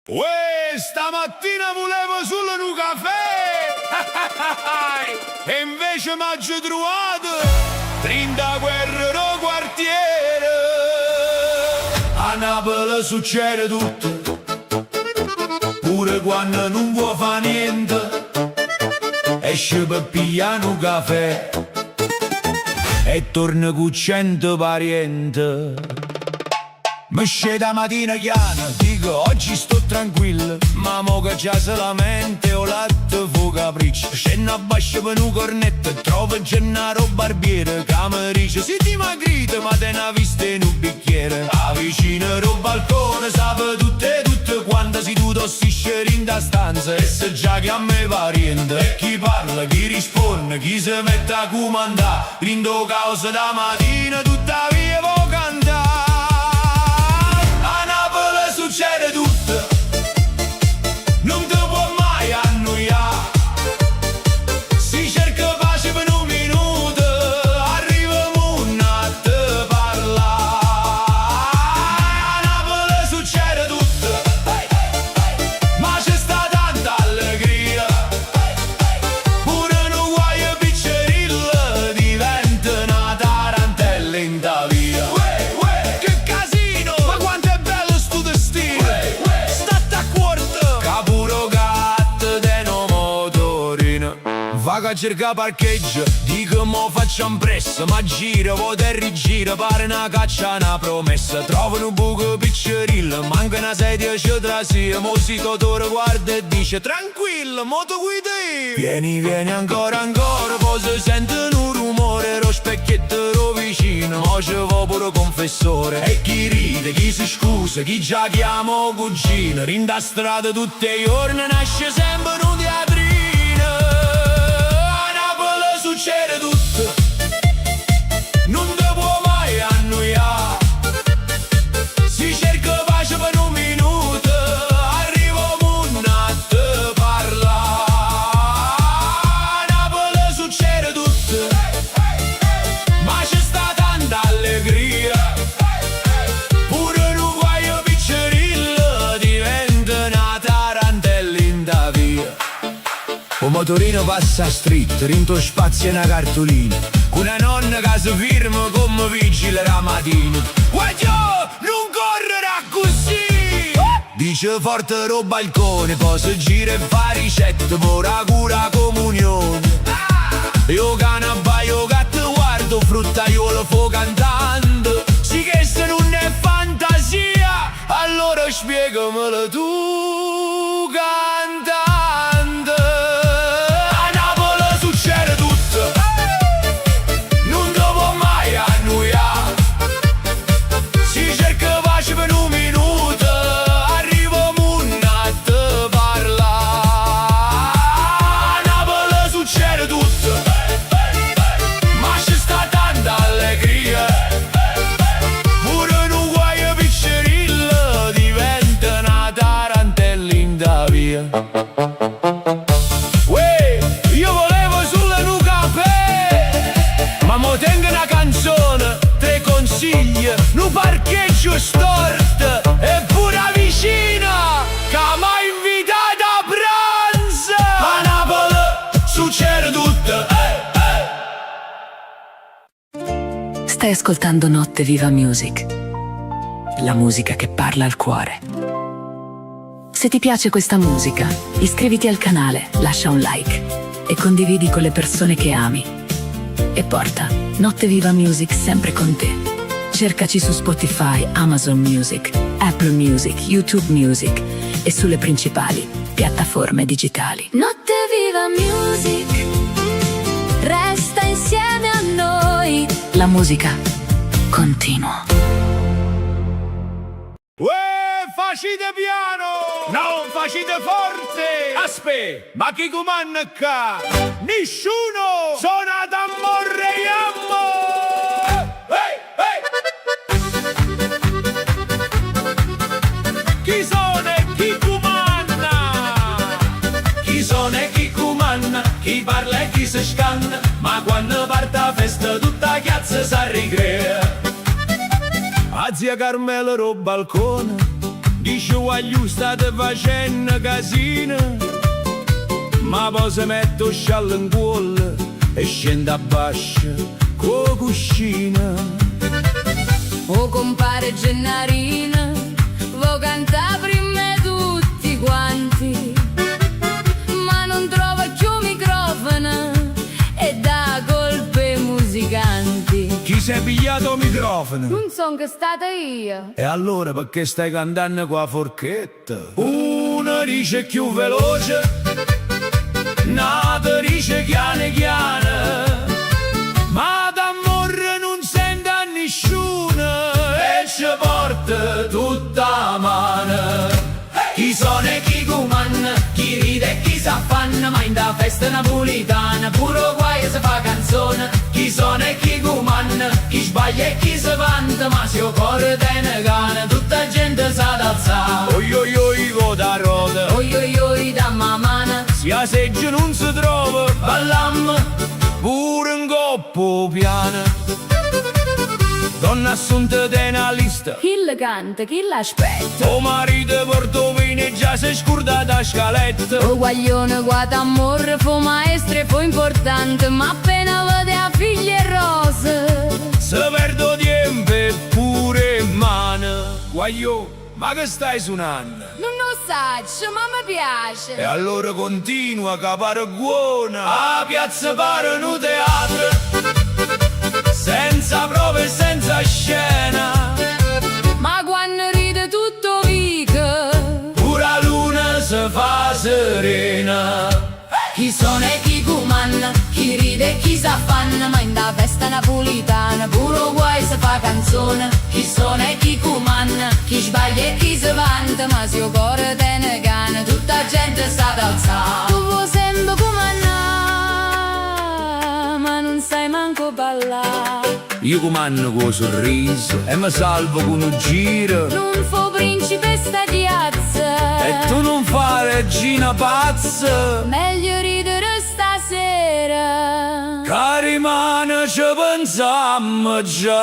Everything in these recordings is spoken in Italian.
Uè, stamattina volevo solo un caffè e invece m'aggi trovato 30 guerre no quartiere. A Napoli succede tutto, pure quando non vuoi fa niente. Esce per pigliare un caffè e torna con 100 parenti. Mi scende la mattina chiana, dico oggi sto tranquillo, ma mo che già se la mente o latte fu capriccio. Scendo a bascio per un cornetto e trovo Gennaro barbiere che mi dice si dimagrite ma te ne vista in un bicchiere. A vicino al balcone sape tutte quante si tu tossisce in da stanza e se già chiama i parenti. E chi parla, chi risponde, chi si mette a comandare, rindo causa da mattina tutta via vo cantare. Succede tutto, non ti può mai annoiare. Si cerca pace per un minuto, arriviamo un attimo a parlare. A Napoli succede tutto, ma c'è sta tanta allegria. Pure un guaio piccerilla diventa una tarantella in da via. Che casino, ma quanto è bello sto destino. Vaga a cercare parcheggio, dico mo facciamo presso, ma gira, vuota e rigira, pare una caccia, una promessa. Trovo un buco piccerilla, manca una sedia, ci trasia, mo si totore guarda e dice tranquillo, mo tu guida io. Vieni ancora, poi si sente un rumore, lo specchietto ro vicino, mo ci va pure confessore. E chi ride, chi si scusa, chi già chiama cugino, rinda strada tutti i giorni, nasce sempre un teatrino. Succede tutto, non ti può mai annoiare. Si cerca pace per un minuto, arriviamo un attimo a parlare. A Napoli succede tutto, ma c'è sta tanta allegria. Pure un guaio piccerilla diventa una tarantella in da via. Un motorino passa street, rinto spazio e una cartolina, con una nonna che si firma come vigile la mattina. Guaglio, non correre così! Dice forte ro balcone, poi si gira e fa ricette, ora cura comunione. Io cane abbaio, gatto guardo, fruttaiolo fo cantando. Sì che se non è fantasia, allora spiegamelo tu cantando. Uè, io volevo solo un caffè, ma mo tengo una canzone, te consiglio, un parcheggio storto e pure vicina che m'ha invitato a pranzo. A Napoli succede tutto. Stai ascoltando Notte Viva Music, la musica che parla al cuore. Se ti piace questa musica, iscriviti al canale, lascia un like e condividi con le persone che ami. E porta Notte Viva Music sempre con te. Cercaci su Spotify, Amazon Music, Apple Music, YouTube Music e sulle principali piattaforme digitali. Notte Viva Music, resta insieme a noi. La musica continua. Facite piano, non facite forte. Aspe, ma chi comanda qua? Nessuno, suonate a morreiamo. Chi sono e chi comanda? Chi sono e chi comanda? Chi parla e chi si scanna? Ma quando parte la festa tutta chiazza si ricrea. A zia Carmela ro balcone dice voglio state facendo casino, ma poi si mette lo sciallo in cuore e scende a bascia con cuscina. O compare Gennarina, vo cantare prima tutti quanti, ma non trova più microfono e dà colpe ai musicanti. Chi si è pigliato il microfono? Non son che stata io. E allora perché stai cantando con la forchetta? Una dice più veloce, un'altra dice chiane chiane, ma d'amore non sente a nessuno e ci porta tutta la mano. Chi sono e chi comanda, chi ride e chi s'affanna, ma in da festa napolitana pure guai si fa canzone. Chi sono e chi comanda, chi sbaglia e chi si vanta, ma se il cuore te ne gana tutta gente sa d'alzare. Oi oi oi con da roda, Oi oi oi da mamana, se a seggio non si trova, ballam pure un coppo piano. Donna assunta te una lista, chi le canta, chi l'aspetta. tuo marito portovino e già si scordata a scaletta. O guaglione guata amore fu maestro e fu importante, ma appena vede a figlie rose Se perdo tempo pure in mano. Guagliò, ma che stai suonando? non lo saggio, ma mi E piace. allora continua che pare buona. A piazza pare un teatro, senza prove e senza scena. Ma quando ride tutto vica, Pure la luna si fa serena. chi sono e chi comanna, chi ride e chi s'affanna, ma in da festa napolitana pure guai si fa canzone. Chi sono e chi comanna, chi sbaglia e chi si vanta, ma se il cuore te ne gana tutta gente sa d'alzare. Tu vuoi sempre comandare, ma non sai manco ballare. Io comando con sorriso e mi salvo con un giro. Non fu principe sta piazza, E tu non fai regina pazza. meglio ridere stasera. Cari mano ci pensammo già.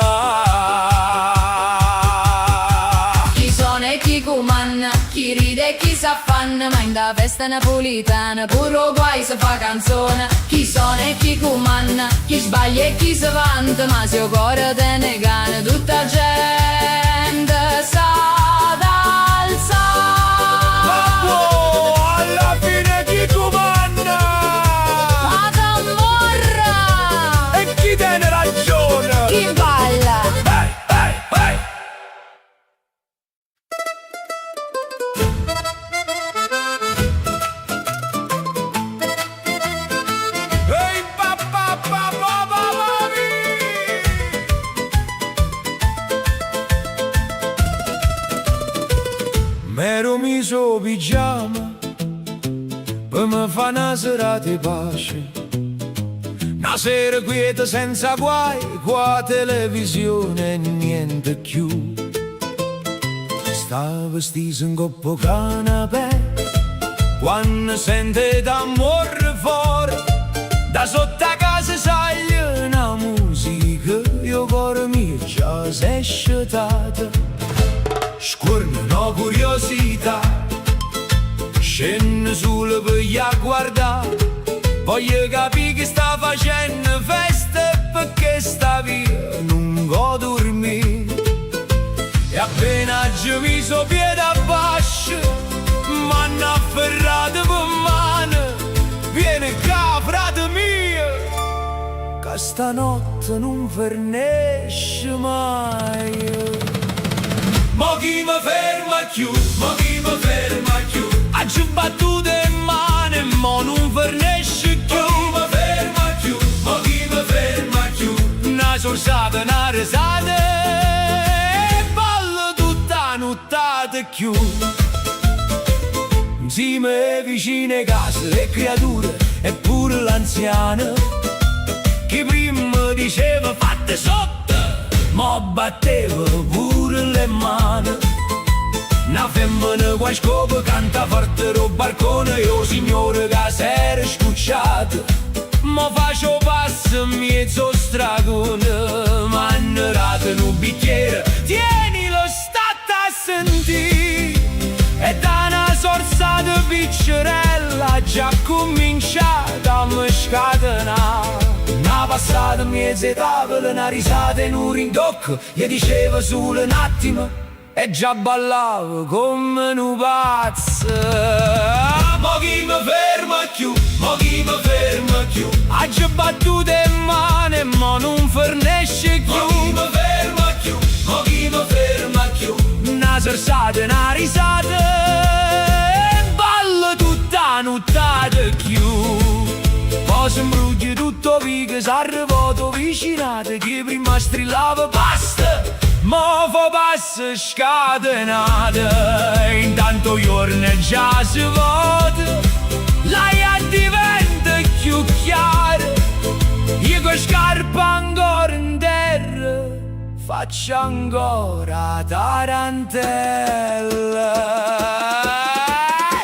Chi sono e chi comanna, chi ride e chi s'affanna, ma in da festa napolitana pure guai si fa canzone. Chi sono e chi comanna, chi sbaglia e chi si vanta, ma se il cuore te ne gana tutta gente sa d'alzare. Babbo, alla fine chi comanda? Ma t'ammorra, E chi tiene ragione? chi balla. Hey, hey, hey. Ehi, pa, pa, pa, pa, pa, mami. M'ero messo pigiama per me fa una serata di pace. Una sera quieta senza guai, qua televisione e niente più. Stava steso in coppo canapè, quando sente d'amore fuori, da sotto a casa sai una musica, io cuore mio già si è sciatata. Scorre una curiosità, scende solo per gli a guardare. Voglio capire che sta facendo festa e perché sta via, non go dormire. E appena ci messo piede a bascio, m'hanno afferrato per mano. Viene qua, frate mio, che stanotte non fernesce mai. Mo chi mi ferma più, mo chi mi ferma più. Ha giù battute in mano e mo non fernesce più. Mo chi mi ferma più, mo chi mi ferma più. Una sorsata, una risata e ballo tutta nottata più. Insieme alle vicine case e creature e pure l'anziana, che prima diceva fatte sotto, mo batteva pure le mani. Una femmina qua scopa canta forte ro balcone, io signore che s'era scucciato. Mo faccio passo mezzo stragone, m'hanno dato un bicchiere, tienilo state a sentire. sorsata piccerella già cominciata a mi scatenare. Una passata mezza tavola, una risata e un rindocco, gli diceva solo un attimo e già ballavo come un pazzo. Mo chi mi ferma più, mo chi mi ferma più, ha già battuto in mano e mo non fornisce più. Mo chi mi ferma più, mo chi mi ferma più, una sorsata e una risata e ballo tutta nottata più. Poi si imbruglia tutto perché si è arrivato vicinato, che prima strillava basta, mo fa passa scatenata. Intanto i giorni già si vota, l'aria diventa più chiara, io con scarpa ancora in terra faccio ancora tarantella.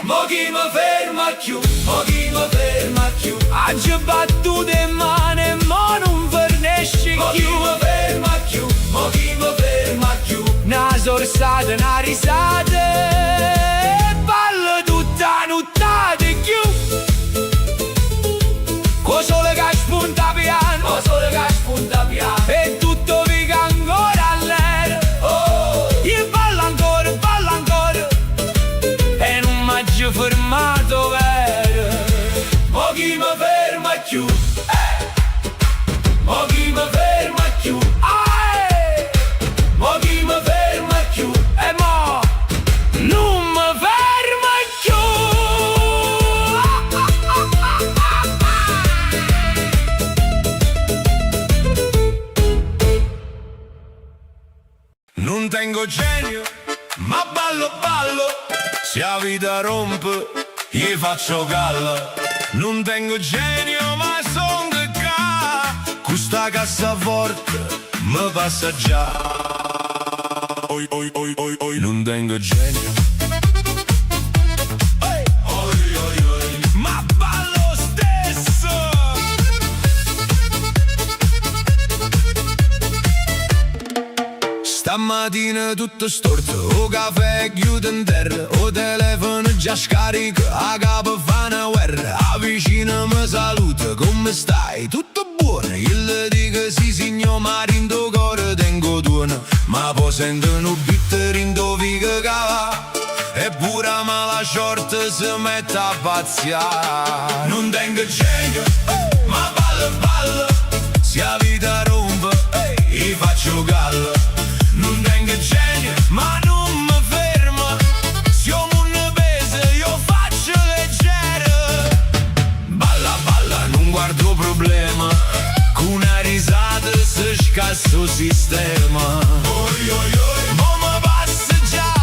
Mo chi mi ferma più, mo chi mi ferma più, ha già battuto in mano e mo non fornisce più. Mo chi mi ferma più, mo chi mi ferma più, una sorsata, una risata e ballo tutta nottata più. Con sole che spunta piano, con sole che spunta piano, e tutto viga ancora all'aria. Oh, io ballo ancora e non m'ha già fermato vero. Mo chi mi ferma più, mo chi mi ferma più, mo chi mi ferma più, e mo non mi ferma più. Non tengo genio, ma ballo, se la vita rompe, gli faccio galla. Non tengo genio, ma son che ca, questa cassaforte mi passa già. Oi, oi, oi, oi, oi. Non tengo genio, oi, oi, oi, oi, ma ballo stesso. Stamattina tutto storto, o caffè chiude in terra, o telefono già scarico, a capo fa una guerra. Avvicina mi saluta, come stai? Tutto buono? Io le dico sì signor, ma rindo cuore tengo tuono. Ma poi sento un bitter rindo figa cava, e pure mala short si mette a pazziare. Non tengo genio, ma ballo, se la vita rompe, gli faccio gallo. Non tengo genio, ma non mi fermo, siamo un peso, io faccio leggero. Balla, non guardo problema, con una risata si scassa il sistema. Oi, oi, oi, mo mi passa già,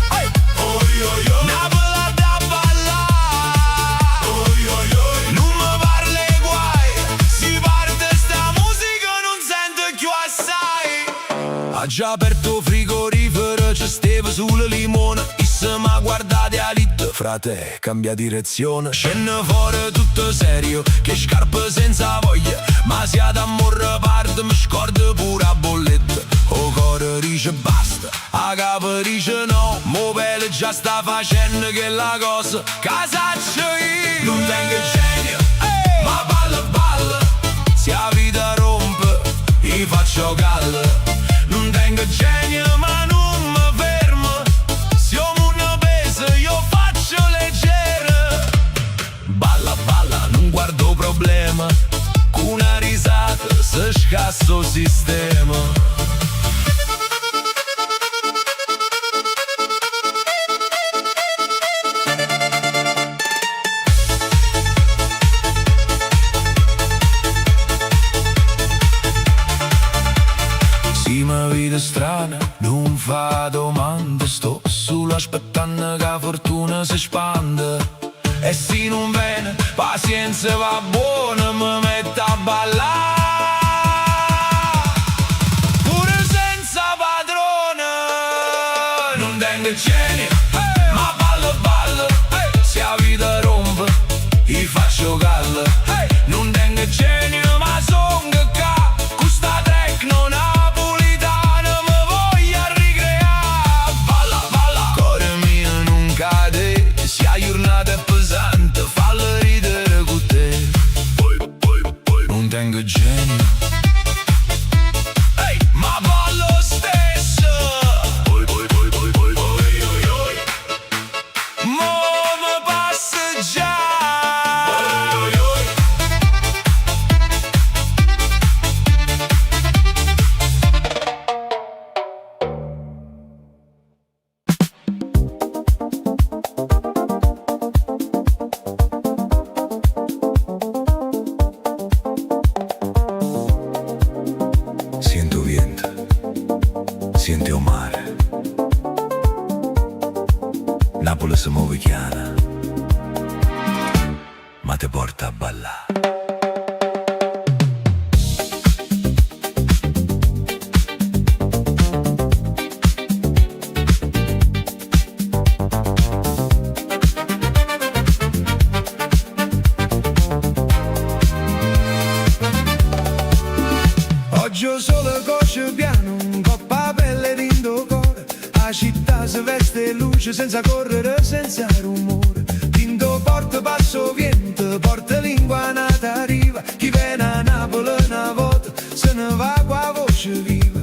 oi, oi, oi, Napoli da ballare. Oi, oi, oi, non mi parli guai, si parte sta musica non sento più assai. Ha già aperto frigorifero, ci stava sulle limone, issa m'ha guardate a litto, frate, cambia direzione. Scende fuori tutto serio, che scarpe senza voglia, ma sia d'amore parte, mi scordo pure a bolletta. O cuore dice basta, a capo dice no, mo pelle già sta facendo che la cosa casaccio io. Non tengo genio, ma ballo, se la vita rompe, gli faccio gallo. Non tengo genio, ma non mi fermo, siamo un peso, io faccio leggero. Balla, non guardo problema, con una risata si scassa il sistema. Vita strana, non fa domande, sto solo aspettando che la fortuna si espanda. E se non viene, pazienza va buona, mi metto a ballare pure senza padrone. Non tengo genio, ma ballo, se la vita rompe, gli faccio gallo. Non tengo genio, ma son che ca, questa tecno napolitana mi voglio ricreare. Balla, cuore mio non cade, napoletana, ma te porta a ballare. Oggi ho solo cosce piano, un coppa pelle rindo cuore. La città si veste e luce senza correre, senza rumore. Rindo porta passo vento, porta lingua nata riva. Chi viene a Napoli una volta se ne va qua voce viva.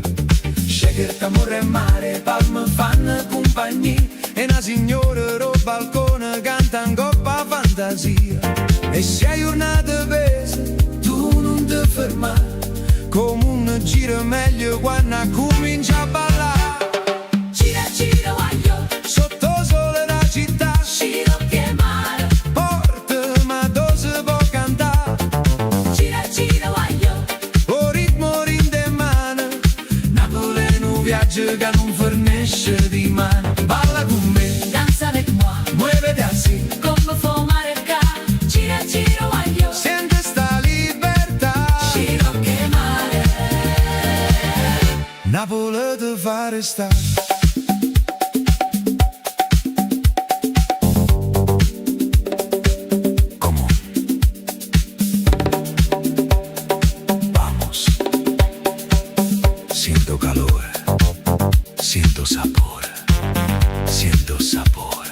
Shaker, amore e mare, palme fanno compagnia. E una signora ro balcone canta in coppa fantasia. E se hai giornata pesa, tu non ti fermare. Come un giro meglio quando comincia a ballare. Gira gira guaglio, Sotto sole da città, giro che mare. porta ma dove si può cantare. Gira gira guaglio, O ritmo rinde mano, Napoli è un viaggio che non fornisce di mano. Balla con me, danza avec moi. muovete así, Come fumare il ca. Gira gira guaglio, sente sta libertà. giro che mare. Napoli te fa restare. Común. Vamos. Siento calor. Siento sabor. Siento sabor.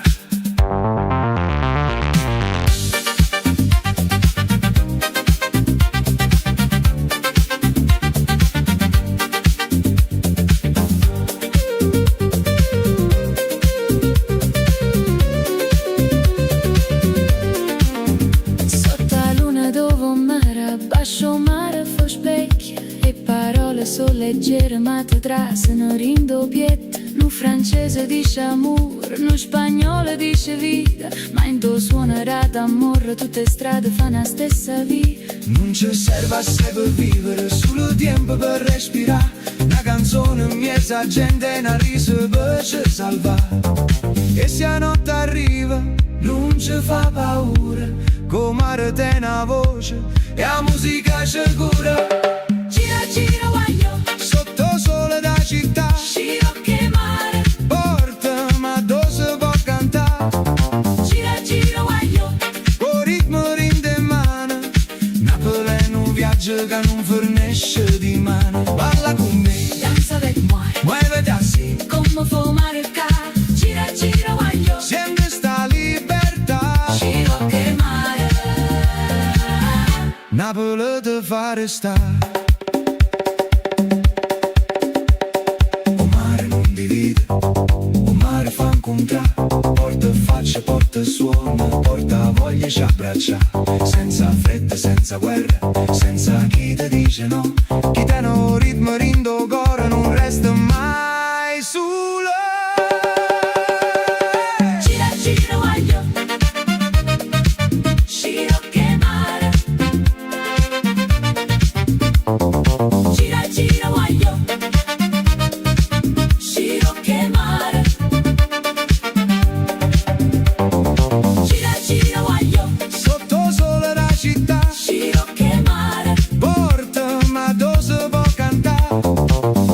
Sotto la luna dove un mare, bacio mare fa specchia. E parole sono leggere ma ti trasano rindo pietta. Nu francese dice amore, nu spagnolo dice vita. Ma in tuo suonerà d'amore tutte strade fanno la stessa via. Non ci serve assai per vivere, solo tempo per respirare. Una canzone in mezzo a gente e una risa per ci salvare. E se la notte arriva, non ci fa paura. Come arte una voce e la musica ci cura. Gira gira guaglio, Sotto sole da città, giro che mare. porta ma dove si può cantare. Gira gira guaglio, O ritmo rinde mano, Napoli è un viaggio che non fornisce di mano. Balla con me, danza avec moi. muovete así, Come fumare il ca. Gira gira guaglio, sente sta libertà. giro che mare. Napoli te fa restare. O mare non divide, o mare fa incontrare. Porta faccia, porta suono, porta voglia ci abbraccia. Senza fretta, senza guerra, senza chi ti dice no. Chi te no ritmo rindo cuore non resta mai solo. Gira gira guaglio, giro che mare. Gira gira guaglio, giro che mare. Gira gira guaglio, Sotto sole da città, giro che mare. porta ma dove si può cantare.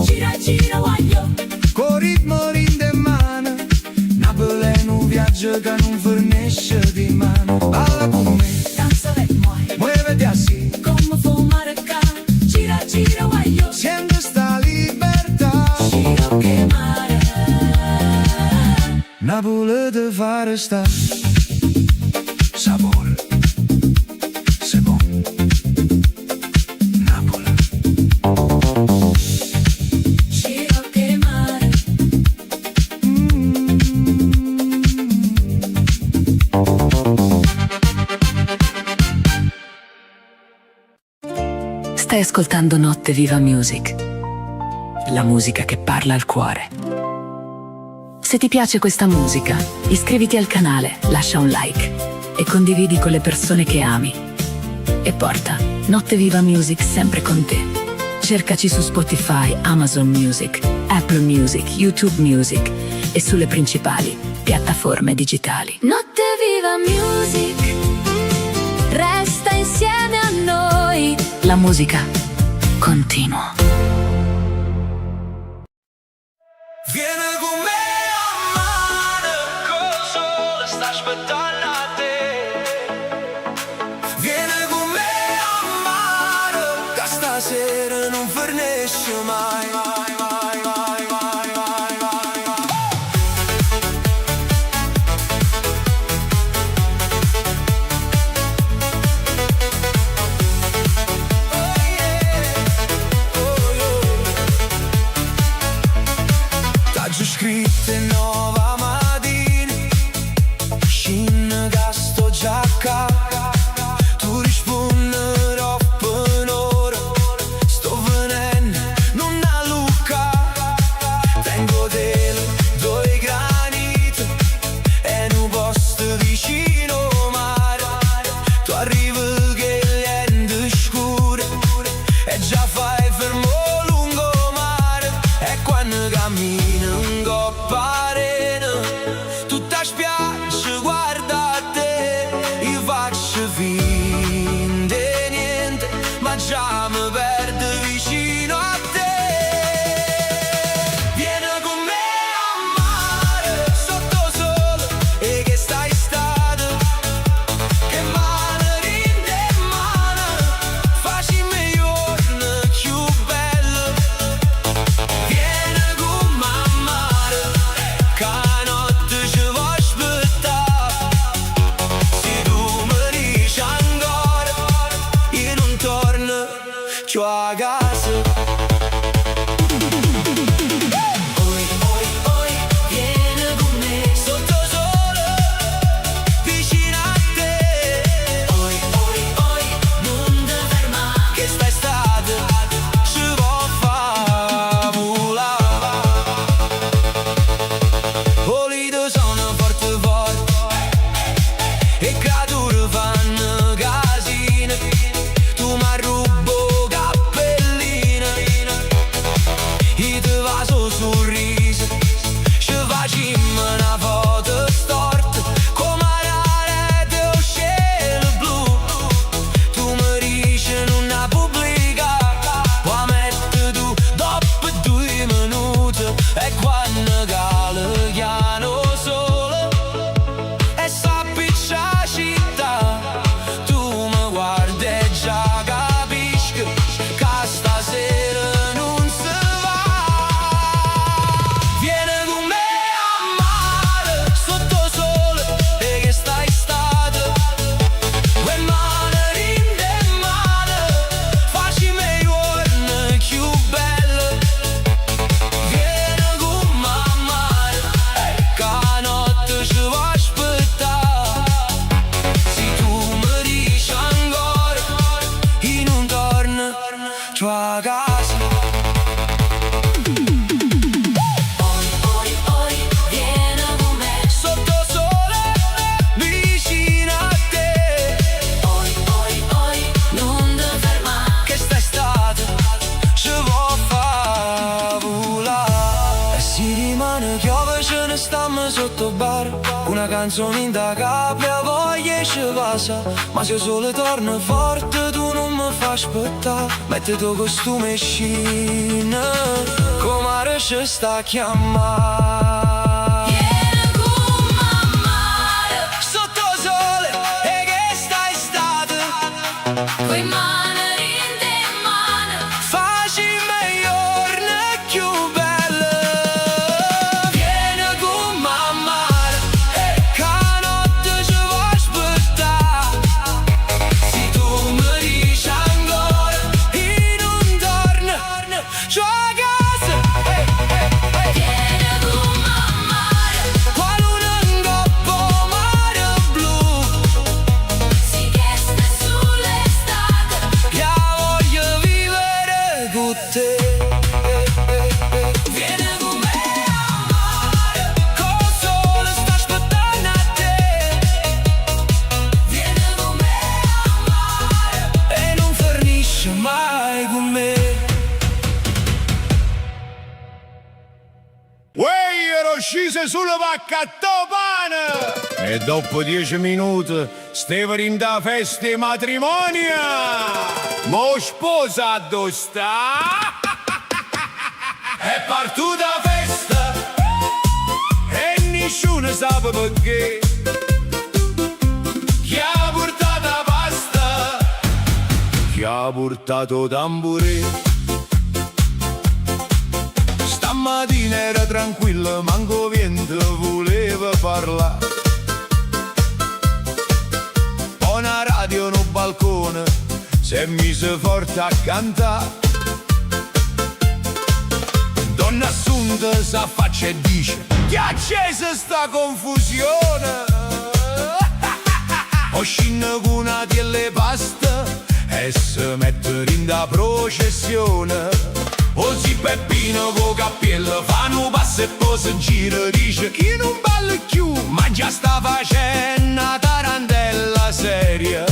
Gira gira guaglio, Con ritmo rinde mano, Napoli è un viaggio che non fornisce di mano. Balla con me, danza avec moi. muovete así, Come fumare il ca. Gira gira guaglio, sente sta libertà. giro che mare. Napoli te fa restare. Sabor, c'est bon. Napoli. Giro che mare. Stai ascoltando Notte Viva Music, la musica che parla al cuore. Se ti piace questa musica, iscriviti al canale, lascia un like e condividi con le persone che ami. E porta Notte Viva Music sempre con te. Cercaci su Spotify, Amazon Music, Apple Music, YouTube Music e sulle principali piattaforme digitali. Notte musica continua. Vieni con me a mare, col sole sta aspettando a te. Vieni con me a mare, che stasera non finisce mai, mai, mai, mai, mai, mai, mai, mai. Oh yeah, oh yeah. T'ho scritto in nuova mattina, scina che sto già qua. Tu rispondi troppo in ora, sto venendo, non a Luca. Tengo tele, due graniti, e un posto vicino al mare. Tu arrivi che l'ende scure, e già fai fermo lungo mare. E quando cammini in coppa arena, tutta spiaggia guarda a te. Io faccio finta di niente, ma già mi perdo vicino a te. Vieni con me a mare, sotto sole, e che stai stato, che mano rinde mano, facimi giorno più bello. Vieni con me a mare, che la notte ci vuoi aspettare. Se tu mi dici ancora, io non torno più a casa. Oi, oi, oi, vieni con me, sotto sole, vicino a te. Oi, oi, oi, non ti fermare, che stai estate ci può far volare. Volite sono forte forte, e creature fanno casino. Tu mi rubo cappellina, io ti vaso sorriso, ci facciamo una foto storta, come la rete o cielo blu. Tu mi dici non la pubblica, poi metti tu dopo 2 minuti. E quando cala chiano sole e s'appiccia la città, tu mi guardi e già capisci che stasera non si va. Vieni con me a mare, sotto sole, e che stai stato, que mano rinde mano, facimi giorno più bello. Vieni con me a mare, che la notte ci vuoi aspettare. Se tu mi dici ancora, io non torno più a casa. Oi, oi, oi, vieni con me, sotto sole, vicino a te. Oi, oi, oi, non ti fermare, che stai estate ci può far volare. E si rimane piove, ce ne stiamo sotto bar, una canzone in da capia, voglia e ci passa. Ma se io solo torno forte, tu non mi fai aspettare. Metti tuo costume e scina, come ci sta a chiamare. Vieni con me a mare, sotto sole, e che stai estate, quei mano rinde mano, facimi giorno più bello. Vieni con me a mare, che la notte ci vuoi aspettare. Se tu mi dici ancora, io non torno più a casa. Vieni con me a mare, qua luna in coppa mare blu. Si che stai sull'estate, che voglio vivere con te. Vieni con me a mare, col sole sta aspettando a te. Vieni con me a mare, e non finisce mai con me. Uè, ero sceso sulla vacca a Topana! E dopo 10 minuti stava in da festa di matrimonio. Mo sposa addo sta. È partuta festa e nessuno sa perché. Chi ha portato la pasta, chi ha portato tamburino. Stamattina era tranquillo, manco vento voleva parlare. Una radio no balcone si è mise forte a cantare. Donna Assunta s'affaccia e dice: chi ha acceso sta confusione? O scinna con una delle pasta e si mette in da processione. O si Peppino co cappiello fanno passo e poi si gira, dice: chi non balla più, ma già sta facendo una tarantella seria.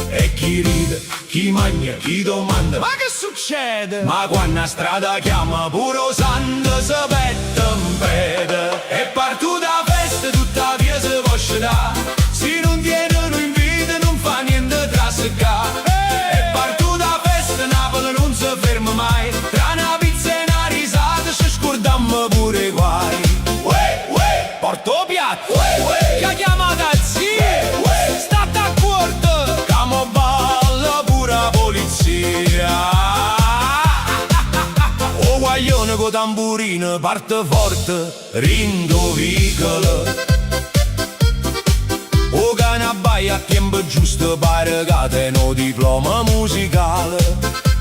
E chi ride, chi mangia, chi domanda: ma che succede? Ma quando a strada chiama pure o santo si petta in preda. E partuta la festa tutta via si può scendere. Se non viene non invita non fa niente tra secca. E partuta la festa Napoli non si ferma mai. Tra una pizza e una risata ci scordammo pure guai. Porto piatto, che ha chiamato zia. State a corto, che mo balla pure la polizia. O guaglione con tamburino parte forte, rindovicolo. O cane abbaia a tempo giusto, pare che teno diploma musicale.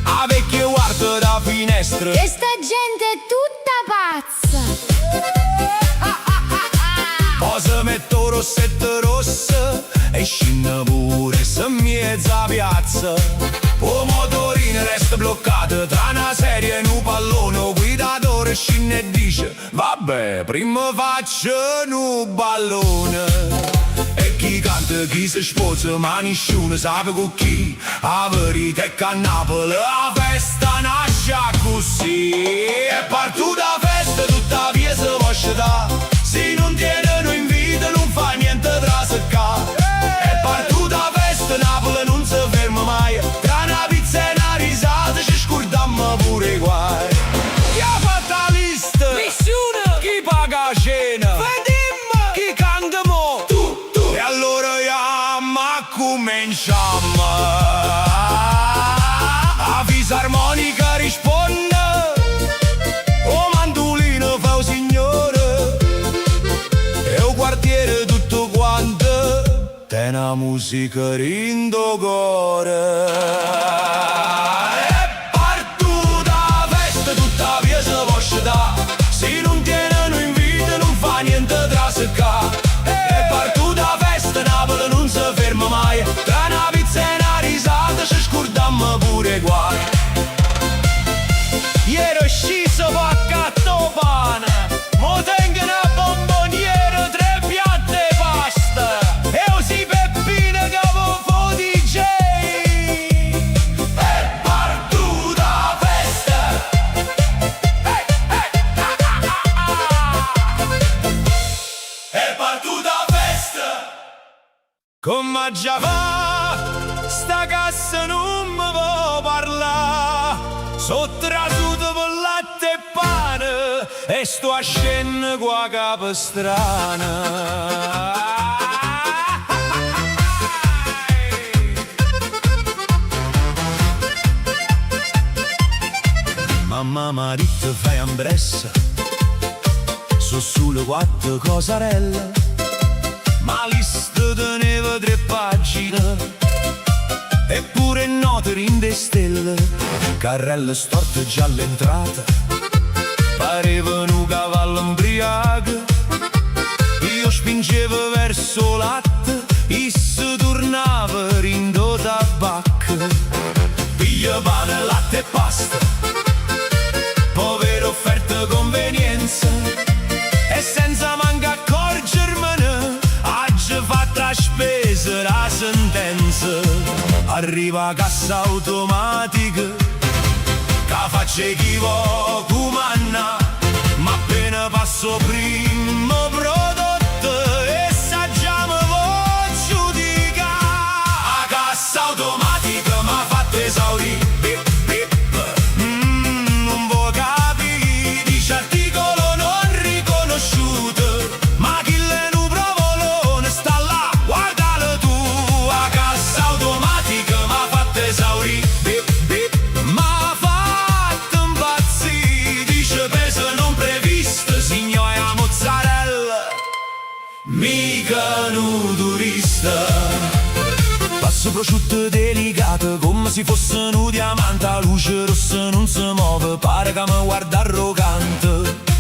A vecchio guarda da finestra, E sta gente è tutta pazza. poi si metto rossette rosse e scinna pure se mezza piazza. O motorino resta bloccato tra una serie e un pallone. O guidatore scinna e dice: vabbè, prima faccio un ballone. E chi canta, chi si sposa, ma nessuno sa con chi. A verità è che a Napoli la festa nasce così. È partuta la festa, tutta via si può scendere. Se non tiene non invita, non fa niente tra secca. È partuta la festa, Napoli non si ferma mai. Tra una pizza e una risata ci scordammo pure guai. Chi ha fatto la lista? Nessuno. Chi paga la cena? Vediamo. Chi canta mo? Tu. E allora ma cominciamo. A fisarmonica risponde. O mandolino fa un signore. E un quartiere tutto quanto te una musica rindo cuore. È partuta la festa, tutta via si può scendere. Se non tiene non invita, non fa niente tra secca. È partuta la festa, Napoli non si ferma mai. Tra una pizza e una risata ci scordammo pure guai. Ieri sciso va accatto pane, mo tengo una bomboniera, 3 piatte e pasta. E così Peppino che avevo DJ. È partuta la festa. È partuta la festa. Come già va, sta cassa non mi può parlare. Sottrasuto per latte e pane e sto a scendere qua capo strana. Mamma m'ha detto fai ambressa, so solo 4 cosarelle, ma lista teneva 3 pagine. Eppure note in de stelle, carrelle storte già all'entrata, parevano un cavallo imbriaco. Io spingevo verso latte, isso tornava rindo tabacco. Piglia pane, latte e pasta, povera offerta convenienza. E senza manca accorgermene, oggi fatta spesa la sentenza. Arriva cassa automatica, che faccia chi vuole comanna, ma appena passo primo prodotto e sa già prosciutto delicato come se fosse un diamante. La luce rossa non si muove, pare che mi guarda arrogante.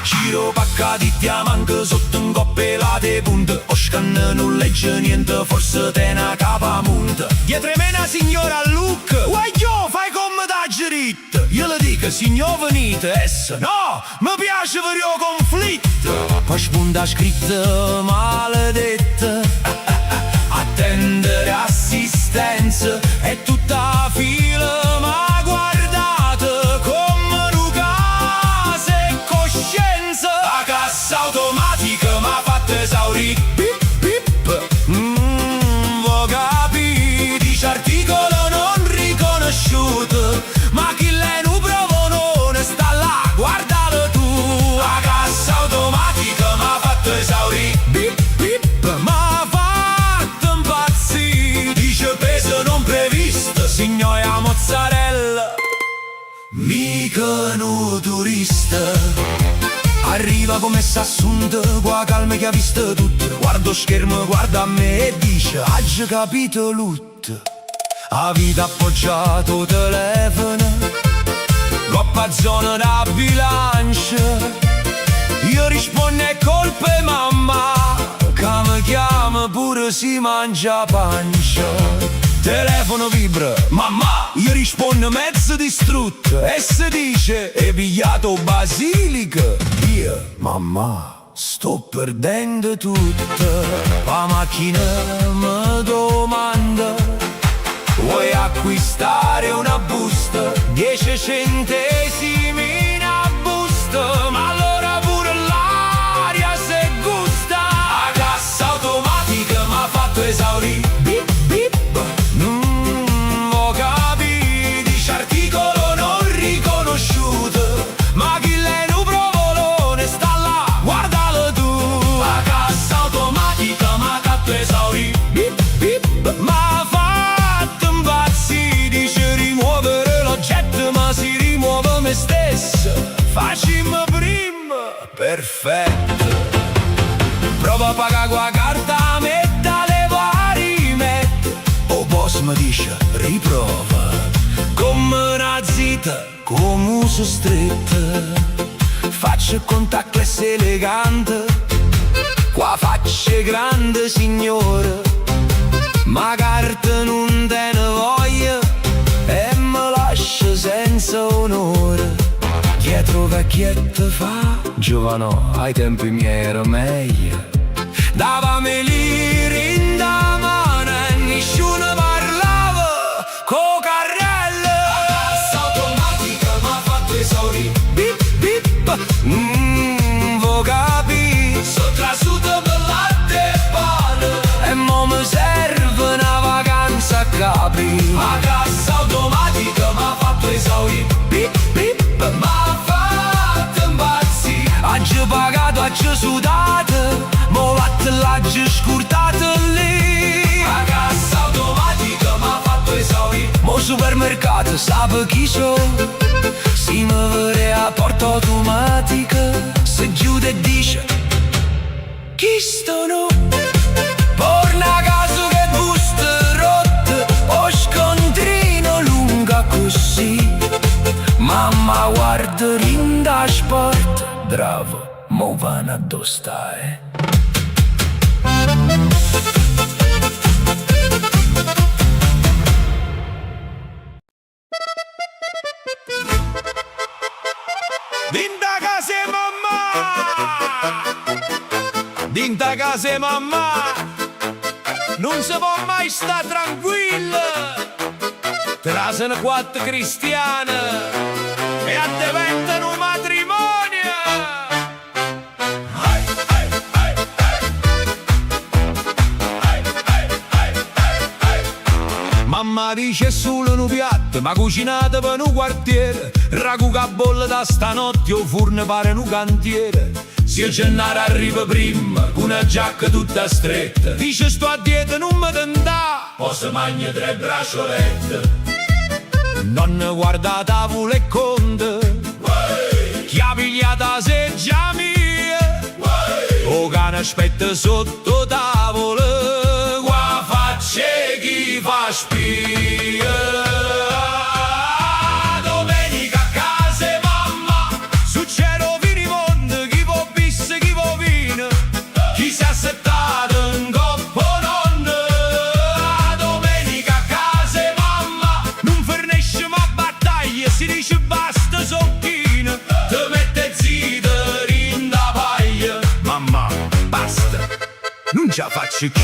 Giro pacca di diamante sotto un coppelate punte. O scanna non legge niente, forse te una capa munta. Dietro me una signora a look, guaglio fai come da giritta. Io le dico signor venite, essa no, mi piace per io conflitto. Poi spunta scritta maledetta, attendere assistenza. E tutta fila ma guardate come un caso e coscienza. La cassa automatica m'ha fatto esaurire. Pip pip, vo capì, dice articolo non riconosciuto. Ma chi lei non provone sta là, guardalo tu. La cassa automatica m'ha fatto esaurire. Pip pip, m'ha fatto impazzire. Dice peso non previsto, signora mozzarella, mica un turista. Arriva come s'assunta, qua calma che ha visto tutto. Guardo schermo, guarda a me e dice ha già capito tutto. A vita appoggiato telefono, coppa zona da bilancia. Io rispondo è colpe mamma, che mi chiama pure si mangia pancia. Telefono vibra, mamma, io rispondo mezzo distrutto. E si dice, è pigliato basilica. Io, mamma, sto perdendo tutto. La macchina mi domanda, vuoi acquistare una busta? 10 centesimi una busta. Ma allora pure l'aria se gusta. La cassa automatica m'ha fatto esaurire. Bip bip, vo capì, dice articolo non riconosciuto. Ma chi lei non provolone sta là, guardalo tu. La cassa automatica m'ha fatto esaurire. Bip bip, m'ha fatto impazzire. Dice rimuovere l'oggetto ma si rimuove me stesso. Facciamo prima, perfetto. Prova a pagare con la carta, metta le varie mette. O boss mi dice riprova, come una zita, come uso stretta. Faccio contactless elegante, qua faccia grande signore. Ma carta non te ne voglia e mi lascia senza onore. Dietro vecchietto fa, giovano, ai tempi miei era meglio. Davami lire in da mano e nessuno parlava co carrello. La cassa automatica m'ha fatto esaurire. Bip bip, vo capì, so trasuto per latte e pane. E mo mi serve una vacanza a Capri. La cassa automatica m'ha fatto esaurire. Bip bip, m'ha fatto impazzire. Ha già pagato, ha già sudato, mo latte l'ha già scurtato lì. La cassa automatica m'ha fatto esaurire. Mo supermercato sape chi so, si muove a porta automatica. Se chiude e dice chi sono? Torna a caso che busta rotte, o scontrino lunga così. Mamma guarda rinda sport, bravo, mo vanno addosso, Dinta casa mamma, dinta casa mamma, non si può mai sta tranquilla. Trasano 4 cristiane e diventano un matrimonio. Mamma dice solo un piatto, ma cucinato per un quartiere. Ragù che bolle da stanotte, o forno pare un cantiere. Zio Gennaro arriva prima, con una giacca tutta stretta. Dice sto a dieta, non mi tentà, posso mangiare 3 bracciolette. Nonna guarda tavola e conta, chi ha pigliato la seggia mia. O cane aspetta sotto tavola, qua faccia chi faccio più.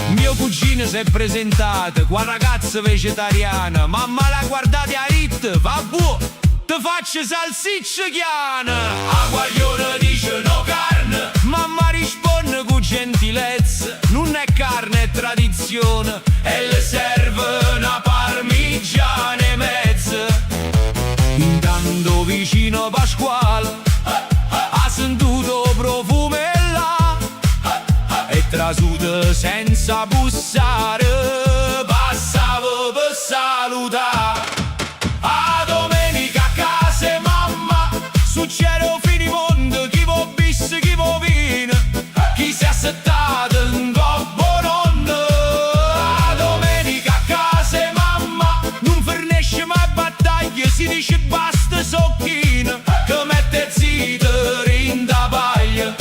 Mio cugino si è presentato, qua ragazza vegetariana, mamma la guardate a rit, va buono, te faccio salsiccia chiana. A guaglione dice no carne, mamma risponde con gentilezza, non è carne, è tradizione, e le serve una parmigiana e mezza. Intanto vicino Pasquale ha sentito profumo e là, e trasuto senza bussare passavo per salutare. A domenica a casa mamma succede finimondo, chi vo bis, chi vo vino, chi si è assettato in gobbo nonno. A domenica a casa mamma non fornisce mai battaglie, si dice basta socchino che mette zitto in da paglia.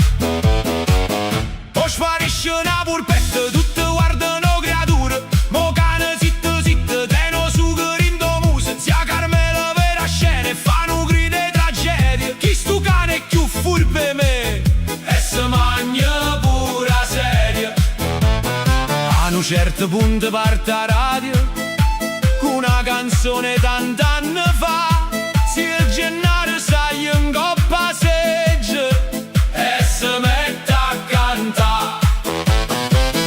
O sparisce una purpetta, tutte guardano creature, mo cane zitto zitto, teno sughero in domuso, zia Carmela vera scena e fanno gride tragedie. Chi stu cane è più furbe me e se magna pura seria. A un certo punto parte a radio con una canzone tant'anni fa, si il gennaio sai in coppa segge e si mette a cantare.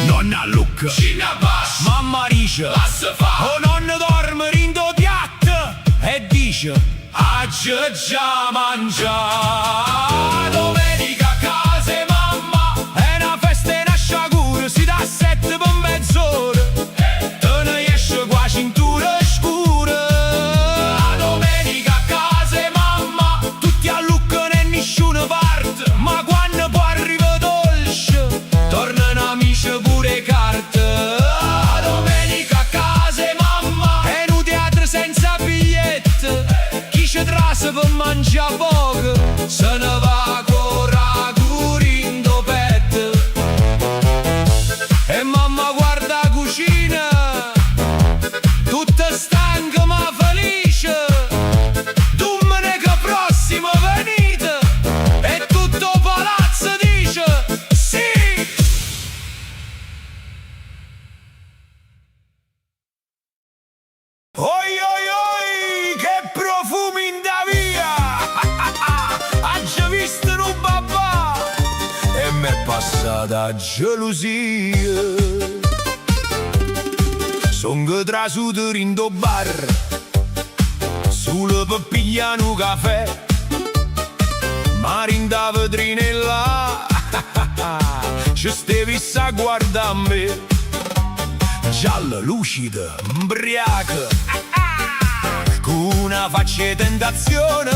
Nonna Lucca, Cina Bash, mamma dice passa fa, o nonno dorme rindo piatto e dice oggi già mangiare. Domenica a casa mamma è una festa e una sciagura, si dà 7 per mezz'ora, te ne esce qua cintura scura. La domenica a casa mamma tutti alluccano e nessuno parte, ma quando poi arriva dolce tornano amici pure carte. La domenica a casa mamma è un teatro senza biglietto, chi ci trasa per mangiare poco se ne va con ragurindo petto. E mamma guarda la cucina tutta stanca ma felice, domenica prossima venite, e tutto palazzo dice sì. Oi oi oi, che profumi in da via! Ha già visto un babà e m'è passata gelosia. Son trasuto in do bar solo per pigliare un caffè, ma in da vetrinella ci stevi a guardare a me, gialla lucida, ubriaca, con una faccia di tentazione.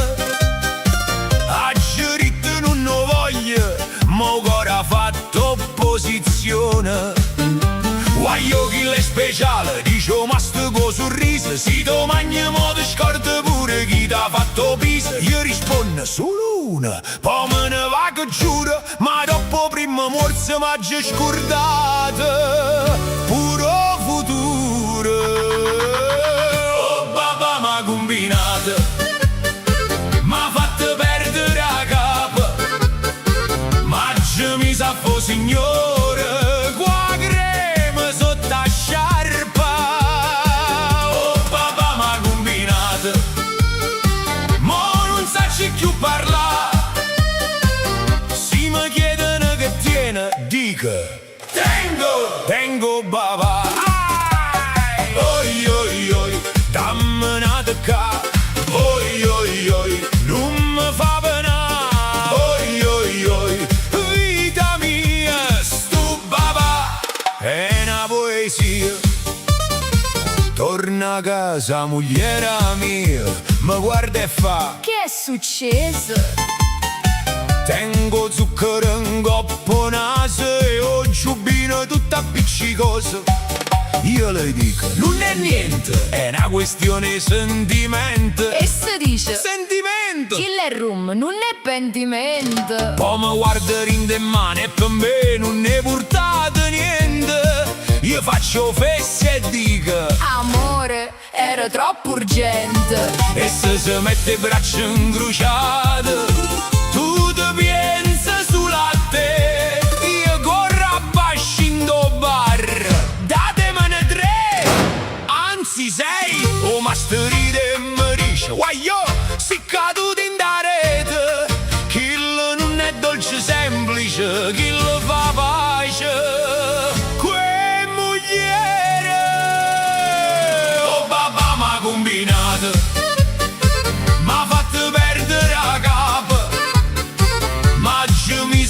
A giritto non ne voglio, mo' ora ha fatto opposizione. Guaglio chi l'è speciale, dice ma sto co sorriso, si domani mo' ti scorda pure chi t'ha fatto pisa. Io rispondo solo una, poi me ne va che giuro, ma dopo prima morse m'ha già scordata puro futuro. Oh babà m'ha combinato, m'ha fatto perdere la capa, ma già mi sa fo signore, qua crema sotto a sciarpa. Oh babà m'ha combinato, mo non sacci più parlare, si mi chiedono che tiene, dico tengo babà. Oi oi oi, dammi una tocca, oi oi oi, non mi fa penare. Oi oi oi, vita mia, stu babà è una poesia. Torna a casa, mogliera mia, mi guarda e fa: Che è successo? tengo zucchero in coppa naso e ho giubbino tutta appiccicosa. Io le dico, non è niente, è una questione di sentimento. E si dice Sentimento! il rum non è pentimento. Poi mi guarda in de mani e per me non ne portate niente. Io faccio fesse e dico: Amore, era troppo urgente. e se si mette braccia incrociate, tu ti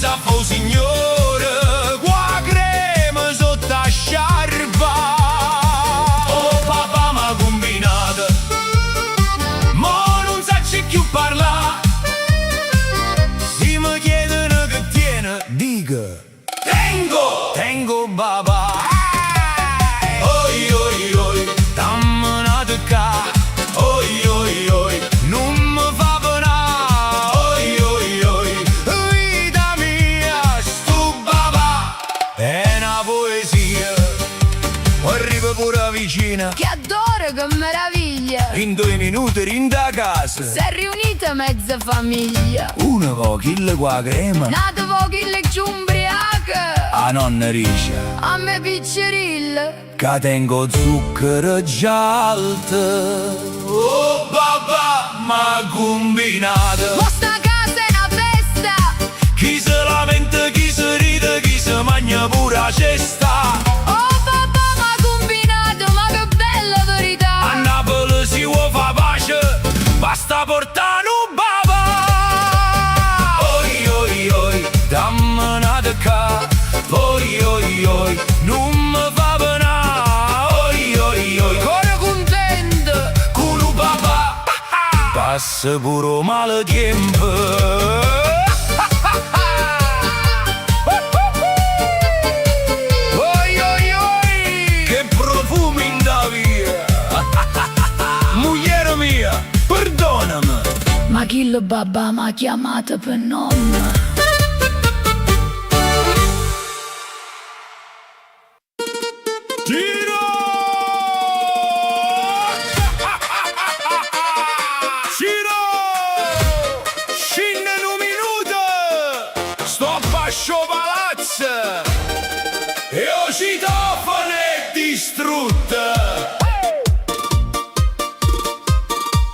sa fo signore, qua crema sotto a sciarpa. Oh papà m'ha combinato, mo non sacci più parla. Si mi chiedono che tiene, dica tengo babà. Oi oi oi, dammi una tocca. Oi oi oi, non mi fa penà. Oi oi oi, vita mia, stu babà è una poesia, arriva pure vicina. Che adoro, che meraviglia. In 2 minuti rinda casa. Si è riunita mezza famiglia. Una pochilla qua crema, Nato pochi le ciumbriaca. a nonna Ricia, A me piccerilla. che tengo zucchero gialto. Oh babà m'ha combinato. Mo sta casa è una festa. Chi se lamenta, chi se ride, chi se mangia pure a cesta. Oh papà m'ha combinato, ma che bella verità. A Napoli si vuole fa pace, basta portare un babà. Oi oi oi, dammi una tocca. Oi oi oi, non mi fa penà. Oi oi oi, Ora contento. con un babà passa pure male tempo. Oi oi oi, che profumi in da via. Mogliere mia, perdonami. Ma chi lo babà m'ha chiamato per nome? Tiro! Ciro! Scinne in un minuto! Sto a Pascio Palazzo! E o citofono è distrutta!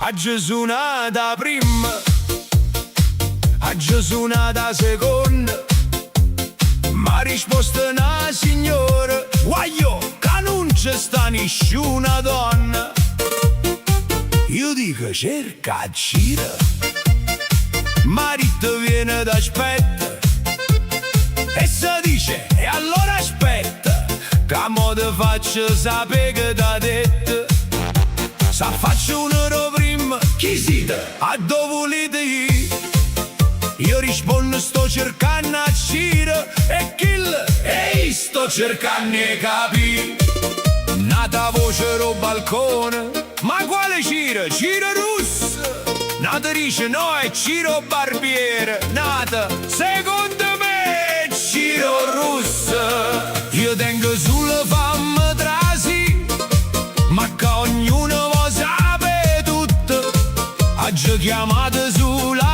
A Gesù nata prima, a Gesù nata seconda, ma risposta una signora, guaglio, che non c'è sta nessuna donna. Io dico cerca a gira, marito viene d'aspetta, e si dice, e allora aspetta, che mo te faccio sapere che t'ha detto. Se faccio un euro prima, chi siete? A dove volete ir? Io rispondo sto cercando a Ciro e kill. Ehi, sto cercando di capire. Nata voce ro balcone, ma quale Ciro? Ciro russo. Nata dice no, è Ciro barbiere. Nata, secondo me, è Ciro russo. Io tengo sulla fama trasi, ma che ognuno vuole sapere tutto. Oggi chiamate sulla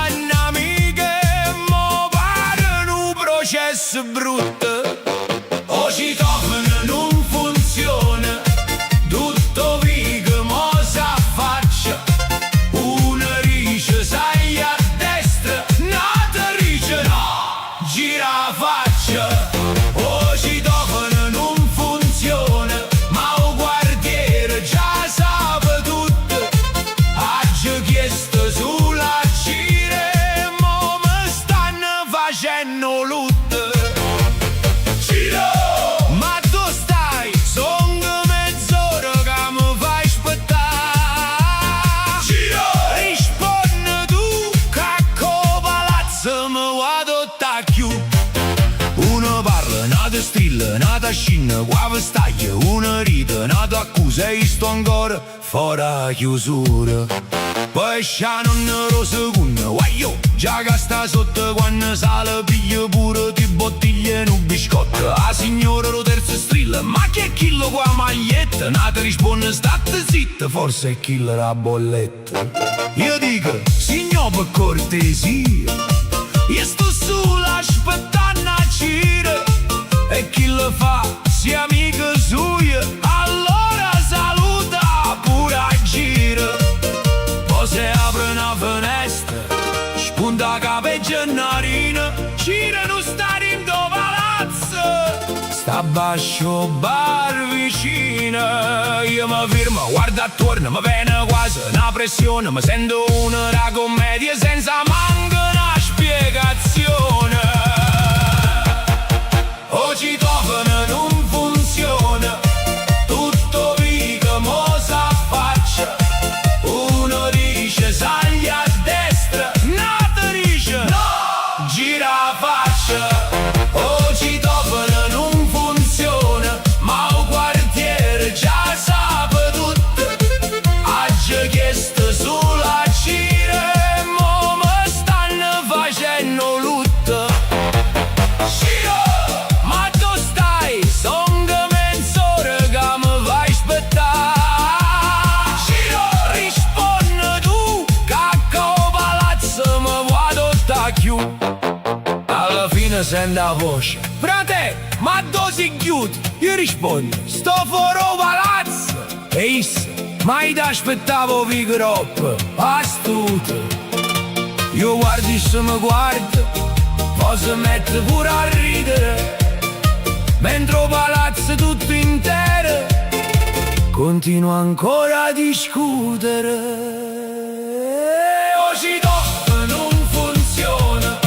processo brutto. O citofono non funziona, tutto vigo mo s'affaccia. Una rice sai a destra, un'altra rice no, gira la faccia. O citofono non funziona, ma o quartiere già sape tutto. Oggi chiesto sulla cire, mo mi stanno facendo lutto. Ma tu stai, son mezz'ora che mi fai aspettare. Rispondi tu che co palazzo mi vado a chiù. Uno parla, nata strilla, nata scinna, qua vestaglia. Una ride, nata accusa e sto ancora fuori chiusura. Poi sciano nero secondo, guaglio, già che sta sotto quando sale piglia pure di bottiglie in un biscotto. La signora lo terzo strilla, ma che chillo qua maglietta? Nata risponde state zitta, forse è killer a bolletta. Io dico, signor per cortesia, io sto sulla aspettando a Ciro. E chi lo fa, si amica sua, allora saluta pure a giro. Poi se apre una finestra, spunta capeggia narina, Ciro non sta in do palazzo, sta bascio bar vicino. Io mi fermo, guardo attorno, mi viene quasi una pressione, mi sento una commedia senza manco una spiegazione. prende la voce. Frate, ma dove si chiude? Io rispondo, sto fuori al palazzo. E issa, mai ti aspettavo Vigorop, astuto. Io guardo e se mi guarda, poi si mette pure a ridere. Mentre il palazzo tutto intero continua ancora a discutere. O ci do, non funziona,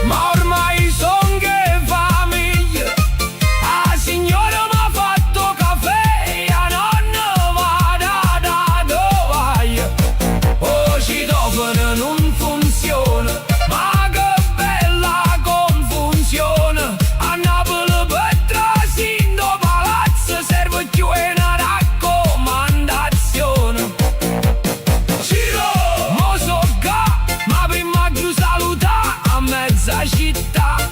ma ormai son che famiglia. La signora m'ha fatto caffè, la nonna va da dove. O ci do, non funziona, ma che bella confusione. A Napoli per trasindo palazzo serve più una raccomandazione. Ciro, mo so ga, ma prima che saluta a mezza città.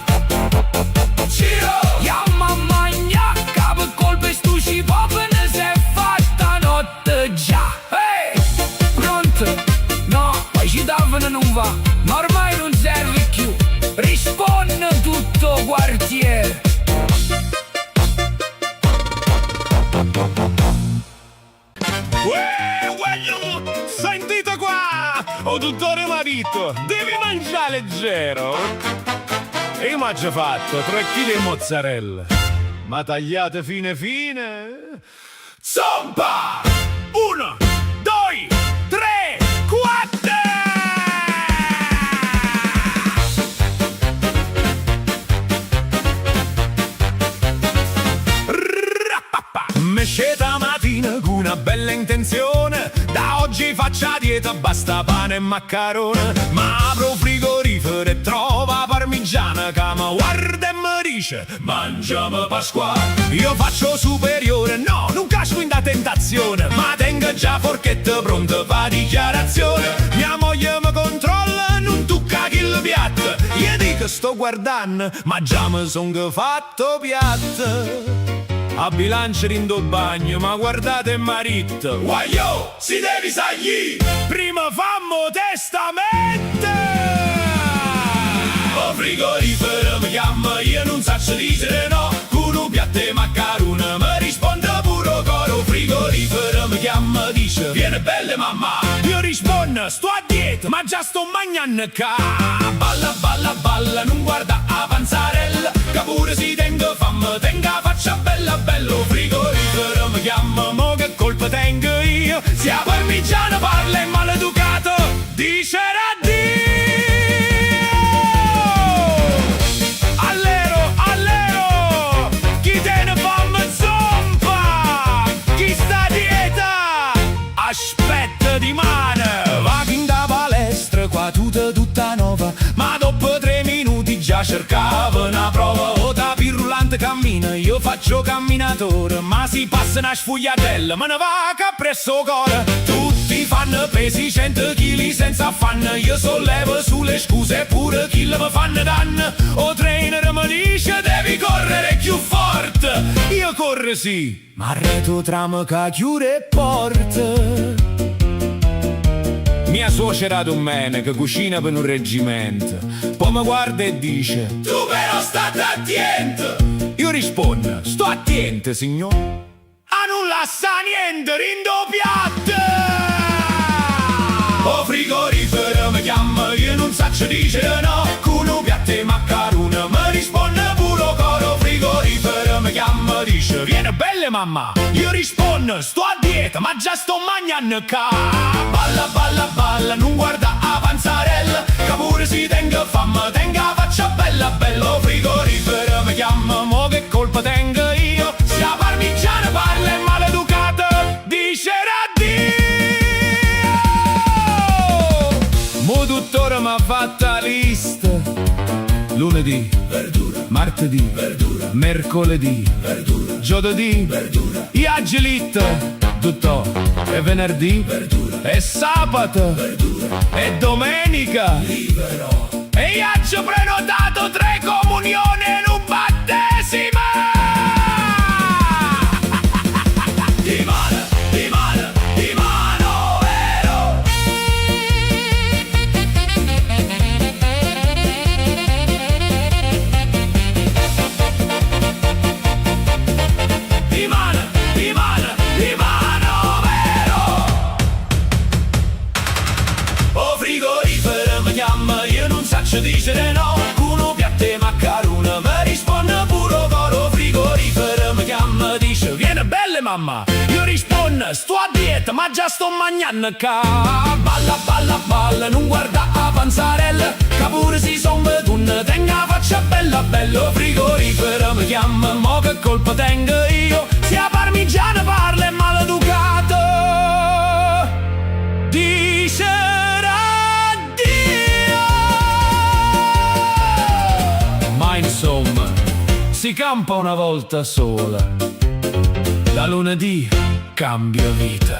Ciro, chiama magna, capo colpe stu cipop ne si è fatta notte già. Ehi, pronto? No, poi ci davano non va, ma ormai non serve più. Risponde tutto quartiere. Sentite qua! Oh, dottore marito, devi mangiare leggero. E io m'ho già fatto 3 kg di mozzarella, ma tagliate fine fine. Zompa! 1, 2, 3, 4! Mesceta mattina con una bella intenzione. Da oggi faccia dieta, basta pane e maccarone. Ma apro frigorifero e trova parmigiana che mi guarda e mi dice mangiamo Pasquale. Io faccio superiore, no, non casco in da tentazione, ma tengo già forchetta pronta per dichiarazione. Mia moglie mi controlla, non tocca chi il piatto. Io dico sto guardando, ma già mi son fatto piatto. A bilancia rindo bagno, ma guardate il marito. Guaglio, si devi sagli, prima fammo testamento. O frigorifero mi chiama, io non saccio dire no. Con un piatto e maccarone mi risponde pure coro. Frigorifero mi chiama, dice viene belle mamma. Io rispondo, sto a dieta, ma già sto mangiando ca. Balla, balla, balla, non guarda a panzarella, che pure si tenga fame, tenga faccia bella, bello. Frigorifero mi chiama, mo che colpa tengo io? Se a parmigiano parla è maleducato, dice addio. Allero, allero, chi te ne fame zompa? Chi sta a dieta? Aspetta di mano, va in da palestra, qua tutta nuova, ma dopo 3 minuti già cercava una prova. O da pirulante cammina, io faccio camminatore, ma si passa una sfugliatella, me ne va che presso cuore. Tutti fanno pesi 100 kg senza affanno, io sollevo sulle scuse pure chi mi fanno danno. O trainer mi dice devi correre più forte, io corro sì, ma reto trama che chiude porte. Mia suocera Domene che cucina per un reggimento, poi mi guarda e dice tu però state attento. Io rispondo sto attento signor. A non lascia niente rindo piatto. O frigorifero mi chiama, io non saccio dire no. Con un piatto e maccarone mi risponde pure coro. Frigorifero mi chiama, dice viene belle mamma. Io rispondo sto a dieta, ma già sto mangiando ca. Balla, balla, balla, non guarda a panzarella, che pure si tenga fame, tenga faccia bella, bello. Frigorifero mi chiama, mo che colpa tengo io? Se la parmigiana parla è maleducato, dice addio. Mo dottore m'ha fatta lista. Lunedì, verdura. Martedì, verdura. Mercoledì, verdura. Giovedì, verdura. Iagelit, tutto. E venerdì, verdura. E sabato, verdura. E domenica, libero. E io ho prenotato 3 comunioni e un battesimo. Di mano, di mano, di mano, vero. mamma? Io rispondo, sto a dieta, ma già sto mangiando ca. Balla, balla, balla, non guarda a panzarella, che pure si somma tu ne tenga faccia bella, bello frigorifero mi chiama, mo che colpa tengo io, sia parmigiana parla è maleducato. Dicerà Dio. Ma insomma, si campa una volta sola. Da lunedì cambio vita,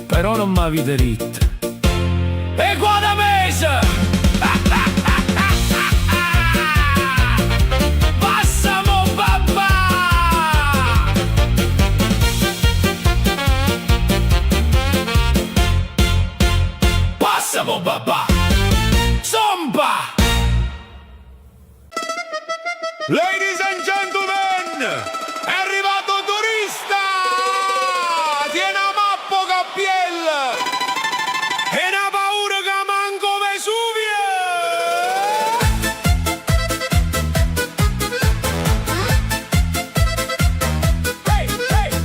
però non m'ha vita ritta. E qua da mese! Passamo babà! Passamo babà! Zomba! Ladies and gentlemen, è arrivato turista! Tiene a mappo Cappiel! E una paura che manco Vesuvio!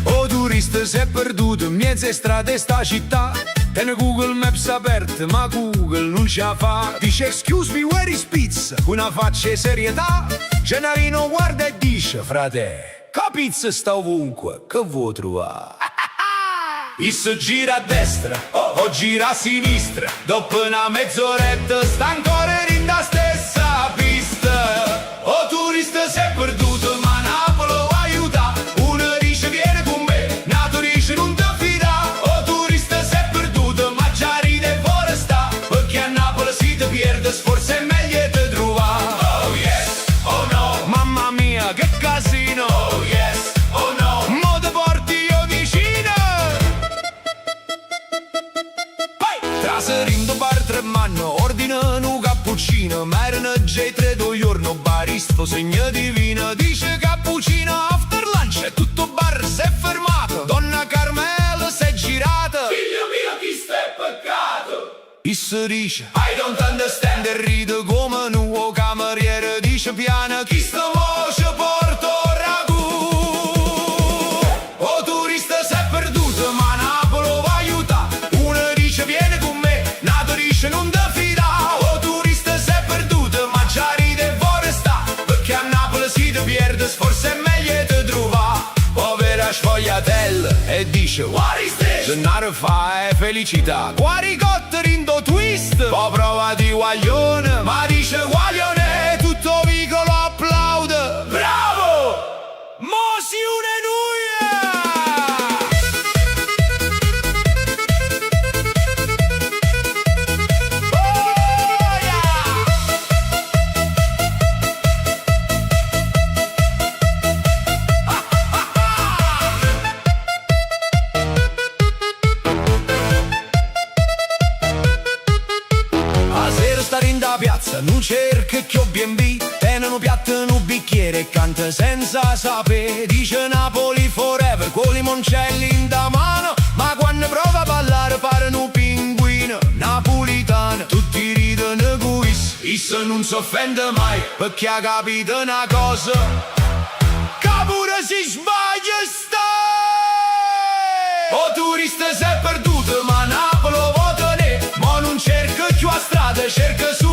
O turista si è perduto in mezzo strade sta città. Tiene Google Maps aperto ma Google non ce la fa. Dice excuse me where is pizza, una faccia di serietà. Gennarino guarda e dice frate, che pizza sta ovunque, che vuoi trovare? Isso gira a destra, o gira a sinistra. Dopo una mezz'oretta sta ancora in da stessa pista. O turista si è perduto ma Napoli lo aiuta. Uno dice vieni con me, nato dice non ti fida. O turista si è perduto ma già ride e vuole sta, perché a Napoli si ti pierde, forse è meglio te trovare. Oh yes, oh no, mamma mia che casino. Oh yes, oh no, mo te porti io vicino. Traserindo bar tre manno, ordinano un cappuccino. Ma erano già 3 giorni, baristo segno divino. Dice cappuccino after lunch e tutto bar si è fermato. Donna Carmela si è girata. Figlio mio chi sta è peccato? Isso dice I don't understand e ride come un nuovo cameriere. Dice piano chi sta voce porto ragù. O turista si è perduto ma Napoli lo aiuta. Uno dice vieni con me, nato dice non ti fida. O turista si è perduto ma già ride e vuole sta, perché a Napoli si ti pierde, forse è meglio te trova. Povera sfogliatella e dice what is this? Gennaro fa è felicità. Quaricotta rindo twist. Poi prova di guaglione, ma dice guaglione, tutto vicolo applaude. Bravo! Mo si une nuia! Oh, yeah! A sera stare in da piazza, non cerca che B&B. Tengono piatto un bicchiere e canta senza sapere. Dice Napoli forever con limoncelli in da mano. Ma quando prova a ballare pare un pinguino napolitano. Tutti ridono con isso non si offende mai, perché ha capito una cosa, che pure si sbaglia stai. O turista si è perduto ma Napoli lo vuoi tenere. Mo non cerca più a strada, cerca su